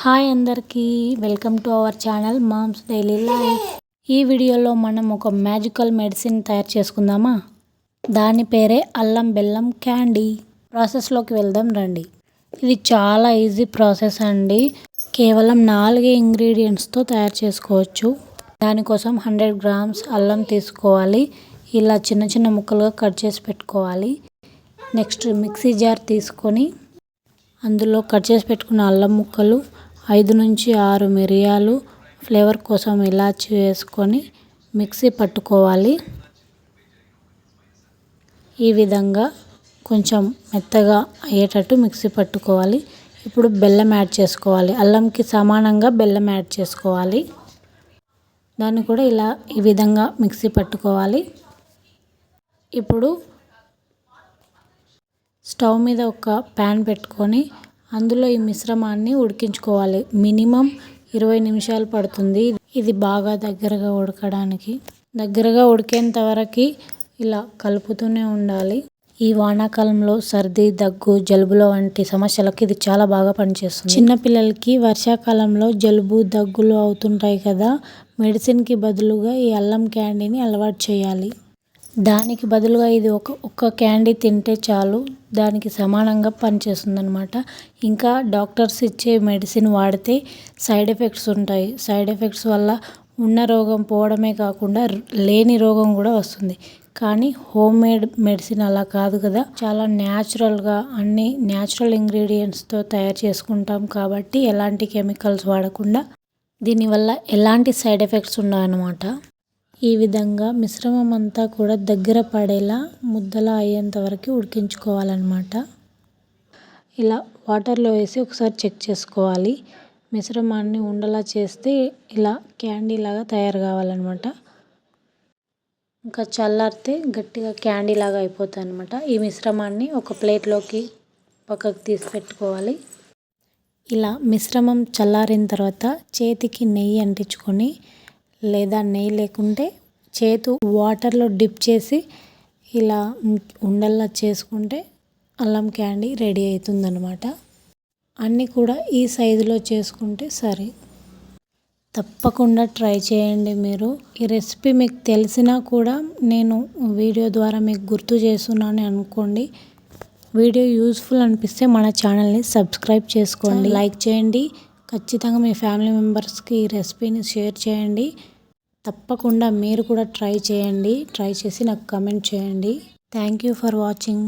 Hi అందరికీ welcome to our channel moms daily life. ఈ వీడియోలో మనం ఒక మ్యాజికల్ మెడిసిన్ తయారు చేసుకుందామా. దాని పేరే అల్లం బెల్లం క్యాండీ. ప్రాసెస్లోకి వెళ్దాం రండి. ఇది చాలా ఈజీ ప్రాసెస్ అండి. కేవలం 4 ఇంగ్రీడియంట్స్తో తయారు చేసుకోవచ్చు. దానికోసం 100 గ్రామ్స్ అల్లం తీసుకోవాలి. ఇలా చిన్న చిన్న ముక్కలుగా కట్ చేసి పెట్టుకోవాలి. నెక్స్ట్ మిక్సీ జార్ తీసుకొని అందులో కట్ చేసి పెట్టుకున్న అల్లం ముక్కలు, 5 నుంచి 6 మిరియాలు, ఫ్లేవర్ కోసం ఇలాచి వేసుకొని మిక్సీ పట్టుకోవాలి. ఈ విధంగా కొంచెం మెత్తగా అయ్యేటట్టు మిక్సీ పట్టుకోవాలి. ఇప్పుడు బెల్లం యాడ్ చేసుకోవాలి. అల్లంకి సమానంగా బెల్లం యాడ్ చేసుకోవాలి. దాన్ని కూడా ఈ విధంగా మిక్సీ పట్టుకోవాలి. ఇప్పుడు స్టవ్ మీద ఒక ప్యాన్ పెట్టుకొని అందులో ఈ మిశ్రమాన్ని ఉడికించుకోవాలి. మినిమం 20 నిమిషాలు పడుతుంది ఇది బాగా దగ్గరగా ఉడకడానికి. దగ్గరగా ఉడికేంత వరకు ఇలా కలుపుతూనే ఉండాలి. ఈ వానాకాలంలో సర్ది, దగ్గు, జలుబుల వంటి సమస్యలకు ఇది చాలా బాగా పనిచేస్తుంది. చిన్నపిల్లలకి వర్షాకాలంలో జలుబు, దగ్గులు అవుతుంటాయి కదా, మెడిసిన్కి బదులుగా ఈ అల్లం క్యాండీని అలవాటు చేయాలి. దానికి బదులుగా ఇది ఒక్క క్యాండీ తింటే చాలు, దానికి సమానంగా పనిచేస్తుంది అనమాట. ఇంకా డాక్టర్స్ ఇచ్చే మెడిసిన్ వాడితే సైడ్ ఎఫెక్ట్స్ ఉంటాయి. సైడ్ ఎఫెక్ట్స్ వల్ల ఉన్న రోగం పోవడమే కాకుండా లేని రోగం కూడా వస్తుంది. కానీ హోమ్ మేడ్ మెడిసిన్ అలా కాదు కదా, చాలా న్యాచురల్గా అన్ని న్యాచురల్ ఇంగ్రీడియంట్స్తో తయారు చేసుకుంటాం కాబట్టి ఎలాంటి కెమికల్స్ వాడకుండా దీనివల్ల ఎలాంటి సైడ్ ఎఫెక్ట్స్ ఉండవన్నమాట. ఈ విధంగా మిశ్రమం అంతా కూడా దగ్గర పడేలా ముద్దలా అయ్యేంత వరకు ఉడికించుకోవాలన్నమాట. ఇలా వాటర్లో వేసి ఒకసారి చెక్ చేసుకోవాలి. మిశ్రమాన్ని ఉండలా చేస్తే ఇలా క్యాండీ లాగా తయారు కావాలన్నమాట. ఇంకా చల్లారితే గట్టిగా క్యాండీ లాగా అయిపోతుంది అనమాట. ఈ మిశ్రమాన్ని ఒక ప్లేట్లోకి పక్కకు తీసి పెట్టుకోవాలి. ఇలా మిశ్రమం చల్లారిన తర్వాత చేతికి నెయ్యి అంటించుకొని, లేదా నెయ్యి లేకుంటే చేతు వాటర్లో డిప్ చేసి ఇలా ఉండల్లా చేసుకుంటే అల్లం క్యాండీ రెడీ అవుతుందన్నమాట. అన్నీ కూడా ఈ సైజులో చేసుకుంటే సరే. తప్పకుండా ట్రై చేయండి మీరు. ఈ రెసిపీ మీకు తెలిసినా కూడా నేను వీడియో ద్వారా మీకు గుర్తు చేస్తున్నాను అనుకోండి. వీడియో యూస్ఫుల్ అనిపిస్తే మన ఛానల్ని సబ్స్క్రైబ్ చేసుకోండి, లైక్ చేయండి. ఖచ్చితంగా మీ ఫ్యామిలీ మెంబర్స్కి ఈ రెసిపీని షేర్ చేయండి. తప్పకుండా మీరు కూడా ట్రై చేయండి. ట్రై చేసి నాకు కమెంట్ చేయండి. Thank you for watching.